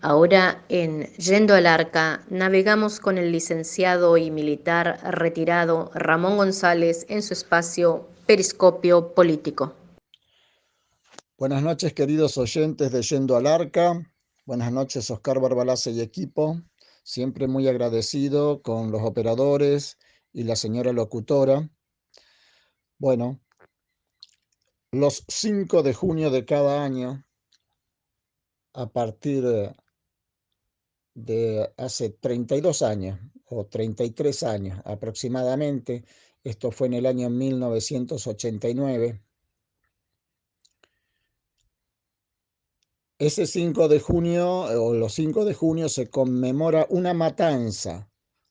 Ahora en Yendo al Arca navegamos con el licenciado y militar retirado Ramón González en su espacio Periscopio Político. Buenas noches, queridos oyentes de Yendo al Arca. Buenas noches, Oscar Barbalace y equipo. Siempre muy agradecido con los operadores y la señora locutora. Bueno, los 5 de junio de cada año, a partir de hace 32 años o 33 años aproximadamente, esto fue en el año 1989, ese 5 de junio o los 5 de junio se conmemora una matanza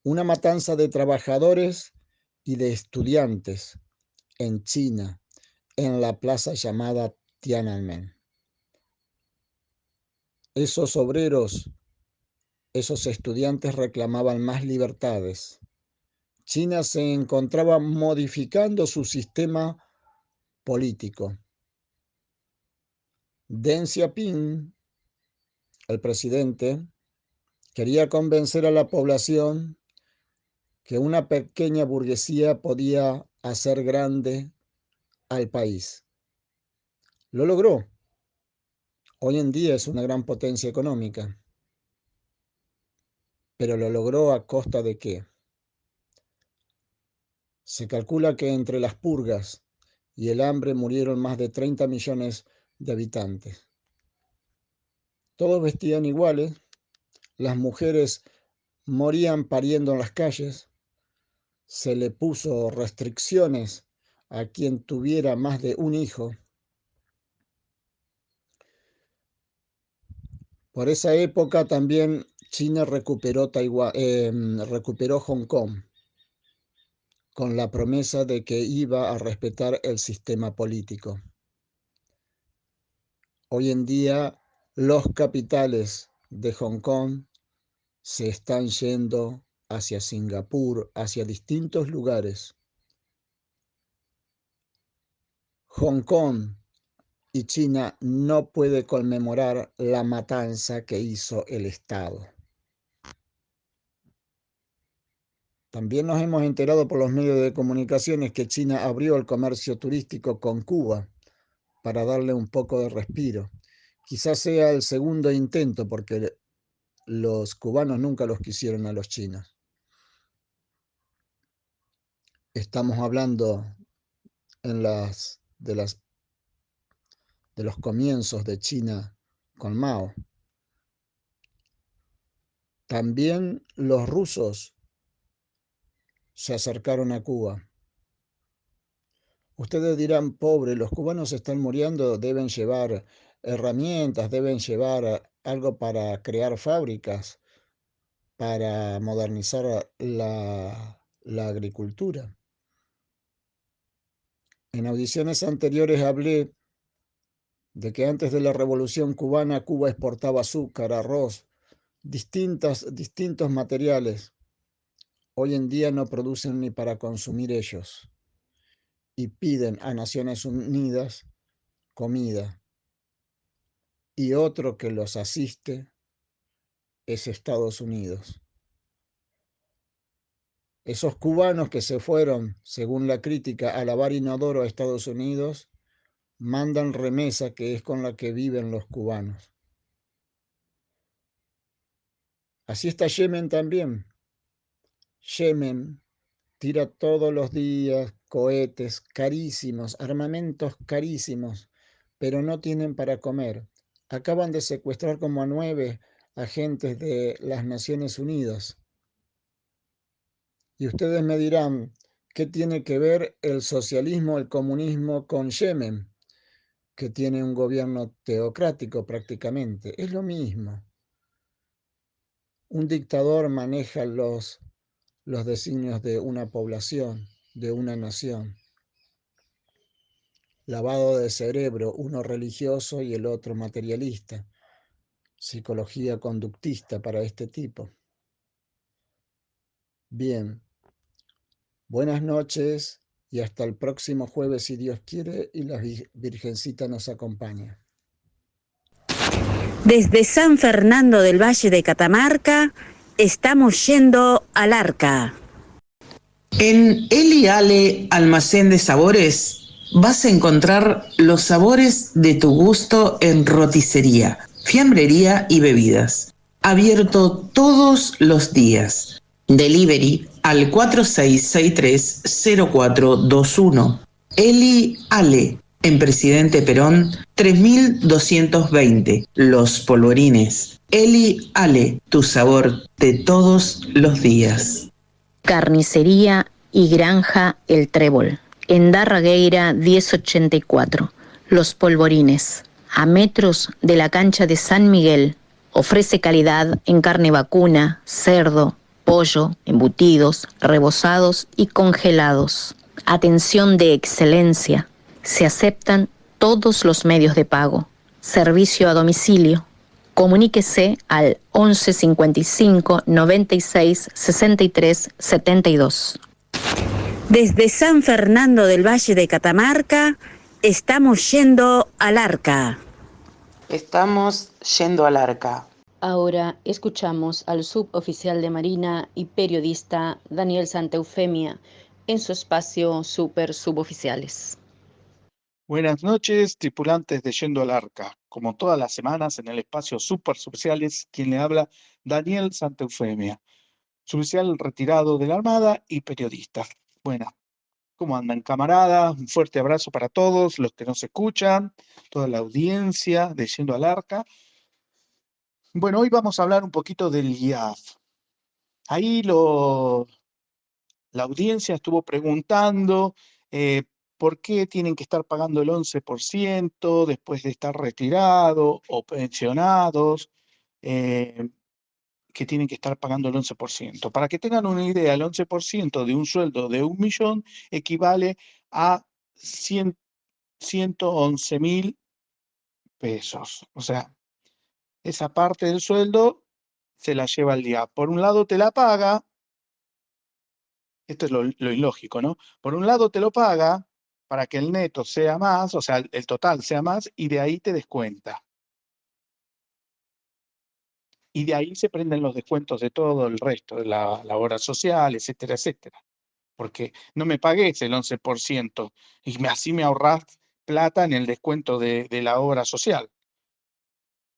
de trabajadores y de estudiantes en China, en la plaza llamada Tiananmen. Esos obreros, esos estudiantes reclamaban más libertades. China se encontraba modificando su sistema político. Deng Xiaoping, el presidente, quería convencer a la población que una pequeña burguesía podía hacer grande al país. Lo logró. Hoy en día es una gran potencia económica. Pero lo logró ¿a costa de qué? Se calcula que entre las purgas y el hambre murieron más de 30 millones de habitantes. Todos vestían iguales, las mujeres morían pariendo en las calles, se le puso restricciones a quien tuviera más de un hijo. Por esa época también China recuperó Hong Kong, con la promesa de que iba a respetar el sistema político. Hoy en día los capitales de Hong Kong se están yendo hacia Singapur, hacia distintos lugares. Hong Kong y China no puede conmemorar la matanza que hizo el Estado. También nos hemos enterado por los medios de comunicaciones que China abrió el comercio turístico con Cuba para darle un poco de respiro. Quizás sea el segundo intento porque los cubanos nunca los quisieron a los chinos. Estamos hablando de los comienzos de China con Mao. También los rusos se acercaron a Cuba. Ustedes dirán, pobre, los cubanos están muriendo, deben llevar herramientas, deben llevar algo para crear fábricas, para modernizar la agricultura. En audiciones anteriores hablé de que antes de la Revolución Cubana, Cuba exportaba azúcar, arroz, distintos materiales. Hoy en día no producen ni para consumir ellos y piden a Naciones Unidas comida. Y otro que los asiste es Estados Unidos. Esos cubanos que se fueron, según la crítica, a lavar inodoro a Estados Unidos, mandan remesa, que es con la que viven los cubanos. Así está Yemen también. Yemen tira todos los días cohetes carísimos, armamentos carísimos, pero no tienen para comer. Acaban de secuestrar como a 9 agentes de las Naciones Unidas. Y ustedes me dirán, ¿qué tiene que ver el socialismo, el comunismo con Yemen, que tiene un gobierno teocrático prácticamente? Es lo mismo. Un dictador maneja los designios de una población, de una nación. Lavado de cerebro, uno religioso y el otro materialista. Psicología conductista para este tipo. Bien, buenas noches y hasta el próximo jueves si Dios quiere y la Virgencita nos acompaña. Desde San Fernando del Valle de Catamarca, estamos yendo al Arca. En Eli Ale Almacén de Sabores vas a encontrar los sabores de tu gusto en roticería, fiambrería y bebidas. Abierto todos los días. Delivery al 4663-0421. Eli Ale, en Presidente Perón 3220. Los Polvorines. Eli Ale, tu sabor de todos los días. Carnicería y Granja El Trébol, en Darragueira 1084. Los Polvorines, a metros de la cancha de San Miguel. Ofrece calidad en carne vacuna, cerdo, pollo, embutidos, rebozados y congelados. Atención de excelencia. Se aceptan todos los medios de pago. Servicio a domicilio. Comuníquese al 11 55 96 63 72. Desde San Fernando del Valle de Catamarca, estamos yendo al Arca. Estamos yendo al Arca. Ahora escuchamos al suboficial de Marina y periodista Daniel Santeufemia en su espacio Super Suboficiales. Buenas noches, tripulantes de Yendo al Arca. Como todas las semanas en el espacio Super Suboficiales, quien le habla, Daniel Santeufemia, suboficial retirado de la Armada y periodista. Buenas, ¿cómo andan, camaradas? Un fuerte abrazo para todos los que nos escuchan, toda la audiencia de Yendo al Arca. Bueno, hoy vamos a hablar un poquito del IAF. Ahí la audiencia estuvo preguntando por qué tienen que estar pagando el 11% después de estar retirados o pensionados, que tienen que estar pagando el 11%. Para que tengan una idea, el 11% de un sueldo de 1 millón equivale a 111.000 pesos. O sea, esa parte del sueldo se la lleva el día. Por un lado te la paga. Esto es lo ilógico, ¿no? Por un lado te lo paga para que el neto sea más, o sea, el total sea más, y de ahí te descuenta. Y de ahí se prenden los descuentos de todo el resto, de la obra social, etcétera, etcétera. Porque no me pagues el 11% y así me ahorrás plata en el descuento de la obra social.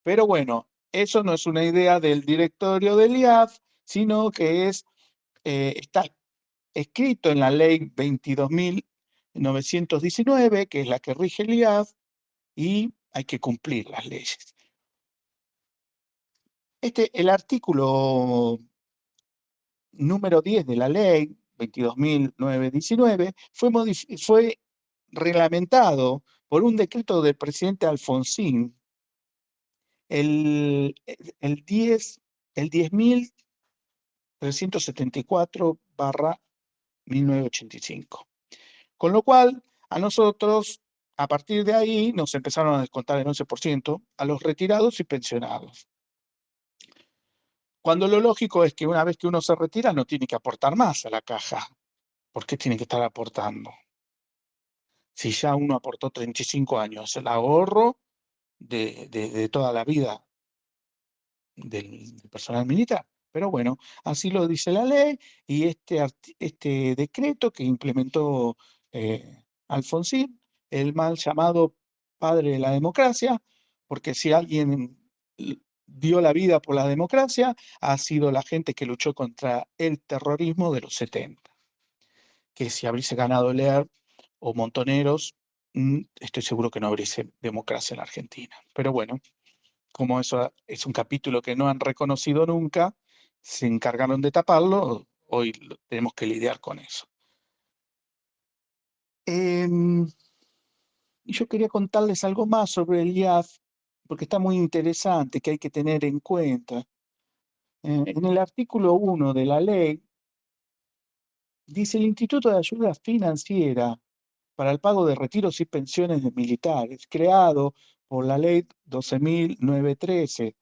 Pero bueno, eso no es una idea del directorio del IAF, sino que está escrito en la ley 22.919, que es la que rige el IAF, y hay que cumplir las leyes. El artículo número 10 de la ley 22.919 fue reglamentado por un decreto del presidente Alfonsín el 10.374/1985. Con lo cual, a nosotros, a partir de ahí, nos empezaron a descontar el 11% a los retirados y pensionados. Cuando lo lógico es que una vez que uno se retira, no tiene que aportar más a la caja. ¿Por qué tiene que estar aportando? Si ya uno aportó 35 años, el ahorro de toda la vida del personal militar. Pero bueno, así lo dice la ley y este decreto que implementó Alfonsín, el mal llamado padre de la democracia, porque si alguien dio la vida por la democracia, ha sido la gente que luchó contra el terrorismo de los 70. Que si habríase ganado Lear o Montoneros, estoy seguro que no habríase democracia en la Argentina. Pero bueno, como eso es un capítulo que no han reconocido nunca, se encargaron de taparlo, hoy tenemos que lidiar con eso. Y yo quería contarles algo más sobre el IAF, porque está muy interesante, que hay que tener en cuenta. En el artículo 1 de la ley, dice el Instituto de Ayuda Financiera para el pago de retiros y pensiones de militares, creado por la ley 12.913,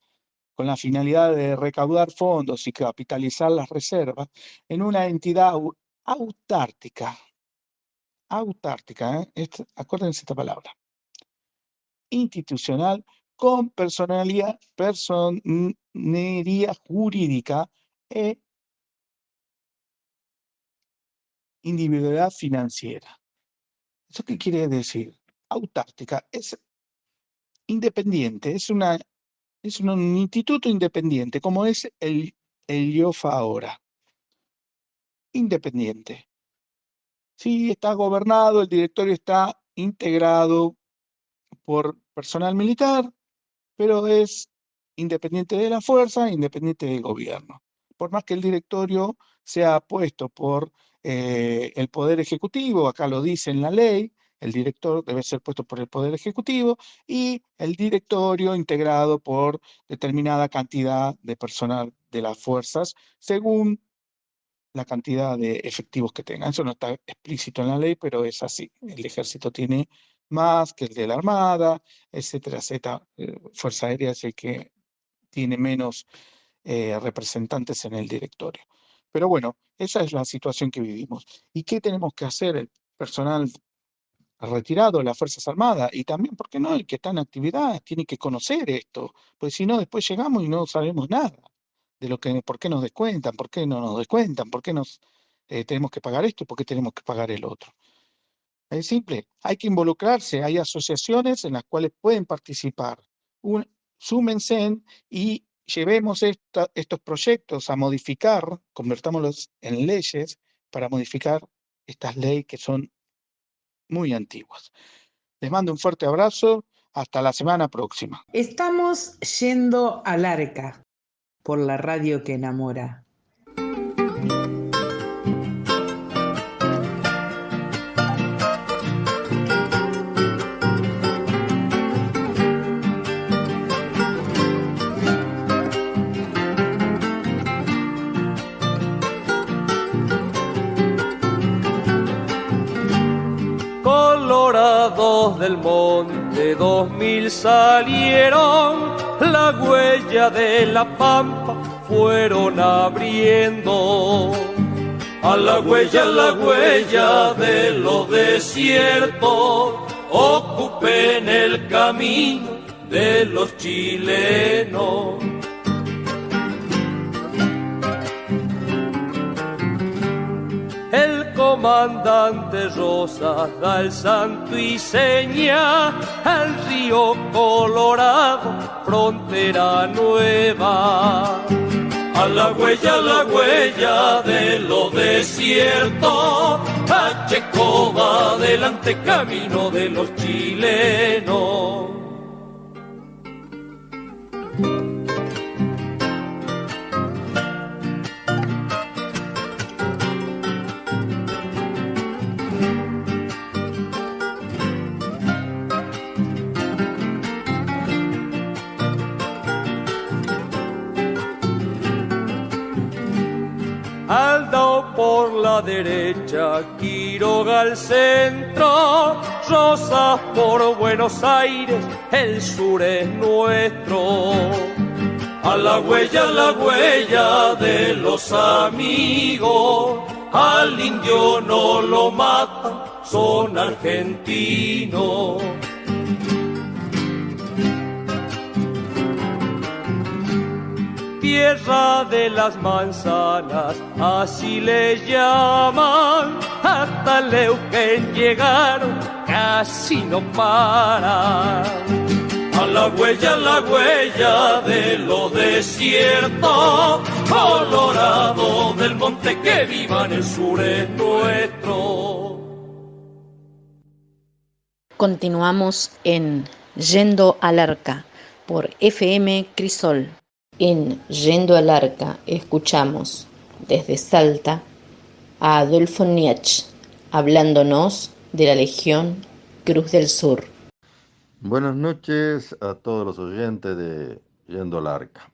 con la finalidad de recaudar fondos y capitalizar las reservas en una entidad autártica. Autártica, acuérdense esta palabra. Institucional, con personería jurídica e individualidad financiera. ¿Eso qué quiere decir? Autártica, es independiente, es un instituto independiente, como es el IOFA ahora. Independiente. Sí, está gobernado, el directorio está integrado por personal militar, pero es independiente de la fuerza, independiente del gobierno. Por más que el directorio sea puesto por el Poder Ejecutivo, acá lo dice en la ley, el director debe ser puesto por el Poder Ejecutivo y el directorio integrado por determinada cantidad de personal de las fuerzas, según la cantidad de efectivos que tengan. Eso no está explícito en la ley, pero es así. El ejército tiene más que el de la Armada, etcétera, etcétera. Fuerza Aérea es el que tiene menos representantes en el directorio. Pero bueno, esa es la situación que vivimos. ¿Y qué tenemos que hacer el personal retirado de las Fuerzas Armadas? Y también, ¿por qué no? El que está en actividad tiene que conocer esto, pues si no, después llegamos y no sabemos nada de lo que, por qué nos descuentan, por qué no nos descuentan, por qué nos tenemos que pagar esto y por qué tenemos que pagar el otro. Es simple, hay que involucrarse, hay asociaciones en las cuales pueden participar. Súmense y llevemos estos proyectos a modificar, convertámoslos en leyes para modificar estas leyes que son muy antiguas. Les mando un fuerte abrazo, hasta la semana próxima. Estamos yendo al arca por la radio que enamora. Colorados del monte 2000 salieron, la huella de la pampa fueron abriendo. A la huella de los desiertos, ocupen el camino de los chilenos. El comandante Rosas da el santo y seña al río Colorado, frontera nueva. A la huella de los desiertos, Pacheco va adelante, camino de los chilenos. Aldao por la derecha, Quiroga al centro, Rosas por Buenos Aires, el sur es nuestro. A la huella de los amigos, al indio no lo matan, son argentinos. Tierra de las manzanas, así le llaman, hasta Leuquén llegaron, casi no paran. A la huella de los desiertos, Colorado del monte, que vivan, el sur es nuestro. Continuamos en Yendo al Arca por FM Crisol. En Yendo al Arca escuchamos desde Salta a Adolfo Niech hablándonos de la Legión Cruz del Sur. Buenas noches a todos los oyentes de Yendo al Arca.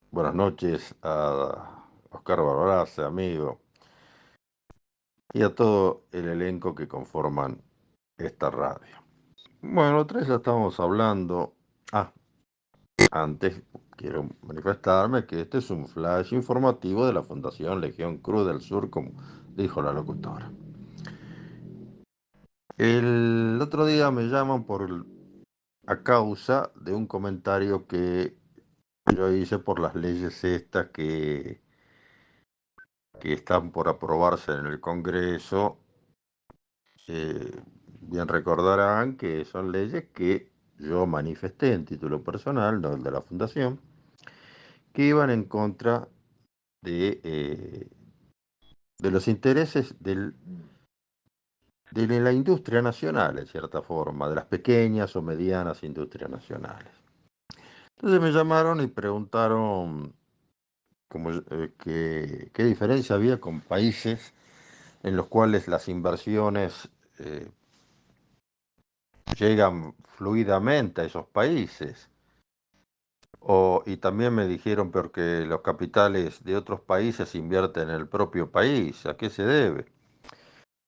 Buenas noches a Oscar Barbarase, amigo, y a todo el elenco que conforman esta radio. Bueno, otra vez ya estamos hablando. Antes quiero manifestarme que este es un flash informativo de la Fundación Legión Cruz del Sur, como dijo la locutora. El otro día me llaman por a causa de un comentario que yo hice por las leyes estas que están por aprobarse en el Congreso. Bien recordarán que son leyes que yo manifesté en título personal, no el de la Fundación, que iban en contra de los intereses de la industria nacional, en cierta forma, de las pequeñas o medianas industrias nacionales. Entonces me llamaron y preguntaron qué diferencia había con países en los cuales las inversiones llegan fluidamente a esos países. Y también me dijeron porque los capitales de otros países invierten en el propio país. ¿A qué se debe?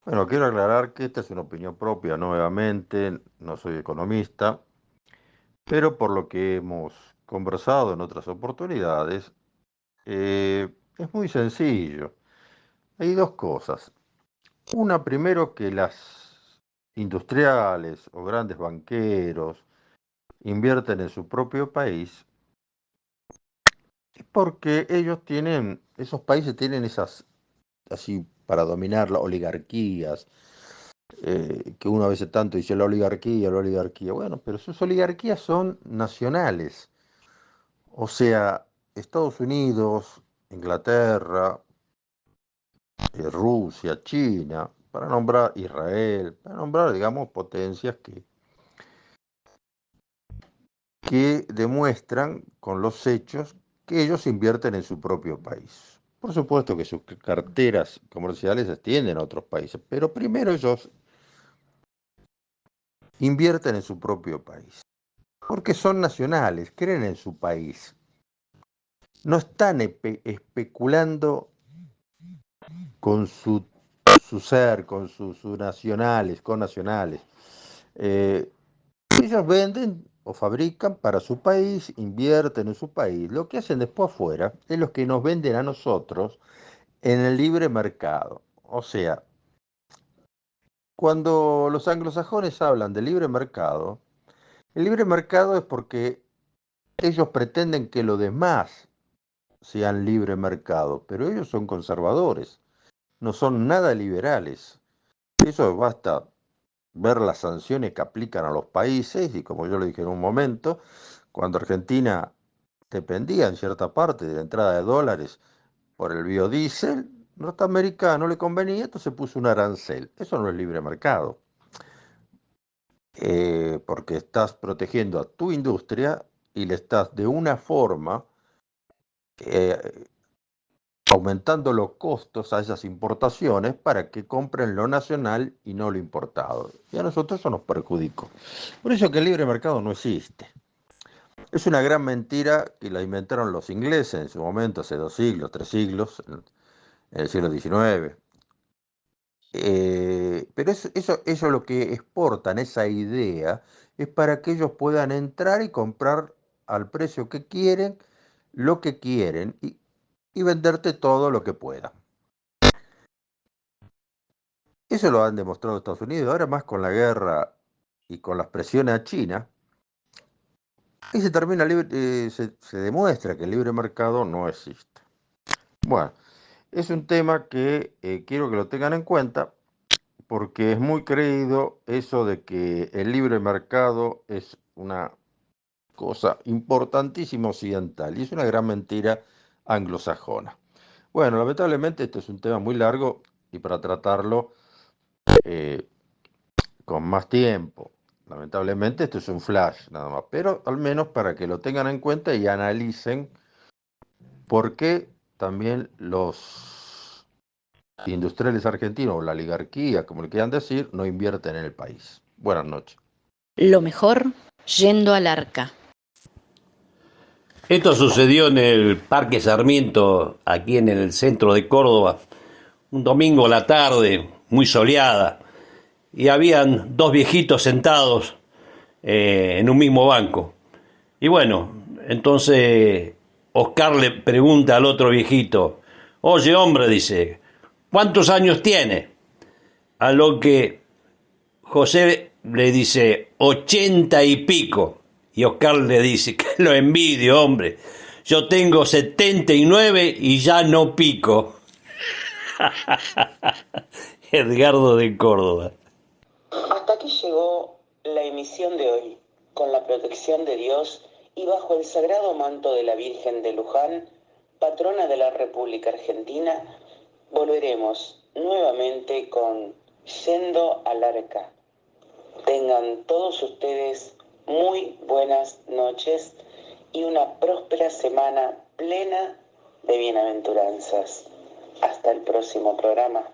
Bueno, quiero aclarar que esta es una opinión propia, nuevamente, no soy economista, pero por lo que hemos conversado en otras oportunidades, es muy sencillo. Hay dos cosas. Una, primero, que las industriales o grandes banqueros invierten en su propio país porque esos países tienen esas, así para dominar las oligarquías, que uno a veces tanto dice la oligarquía, bueno, pero sus oligarquías son nacionales, o sea, Estados Unidos, Inglaterra, Rusia, China, para nombrar Israel, para nombrar, digamos, potencias que demuestran con los hechos que ellos invierten en su propio país. Por supuesto que sus carteras comerciales se extienden a otros países, pero primero ellos invierten en su propio país, porque son nacionales, creen en su país. No están especulando con su ser, con sus nacionales, con nacionales. Ellos venden o fabrican para su país, invierten en su país. Lo que hacen después afuera es lo que nos venden a nosotros en el libre mercado. O sea, cuando los anglosajones hablan de libre mercado, el libre mercado es porque ellos pretenden que los demás sean libre mercado, pero ellos son conservadores, no son nada liberales. Eso basta ver las sanciones que aplican a los países, y como yo le dije en un momento, cuando Argentina dependía en cierta parte de la entrada de dólares por el biodiesel, norteamericano le convenía, entonces puso un arancel. Eso no es libre mercado, porque estás protegiendo a tu industria y le estás de una forma aumentando los costos a esas importaciones para que compren lo nacional y no lo importado. Y a nosotros eso nos perjudicó. Por eso que el libre mercado no existe. Es una gran mentira que la inventaron los ingleses en su momento, hace 2 siglos, 3 siglos, en el siglo XIX. Pero eso lo que exportan, esa idea, es para que ellos puedan entrar y comprar al precio que quieren, lo que quieren, y venderte todo lo que puedan. Eso lo han demostrado Estados Unidos, ahora más con la guerra y con las presiones a China, y se demuestra que el libre mercado no existe. Bueno, es un tema que quiero que lo tengan en cuenta, porque es muy creído eso de que el libre mercado es una cosa importantísima occidental, y es una gran mentira anglosajona. Bueno, lamentablemente esto es un tema muy largo, y para tratarlo con más tiempo, lamentablemente esto es un flash nada más, pero al menos para que lo tengan en cuenta y analicen por qué también los industriales argentinos, o la oligarquía, como le quieran decir, no invierten en el país. Buenas noches. Lo mejor yendo al arca. Esto sucedió en el Parque Sarmiento, aquí en el centro de Córdoba, un domingo a la tarde, muy soleada, y habían 2 viejitos sentados en un mismo banco. Y bueno, entonces Oscar le pregunta al otro viejito: oye, hombre, dice, ¿cuántos años tiene? A lo que José le dice 80 y pico. Y Oscar le dice, que lo envidio, hombre. Yo tengo 79 y ya no pico. Edgardo de Córdoba. Hasta aquí llegó la emisión de hoy, con la protección de Dios y bajo el sagrado manto de la Virgen de Luján, patrona de la República Argentina. Volveremos nuevamente con Yendo al Arca. Tengan todos ustedes muy buenas noches y una próspera semana plena de bienaventuranzas. Hasta el próximo programa.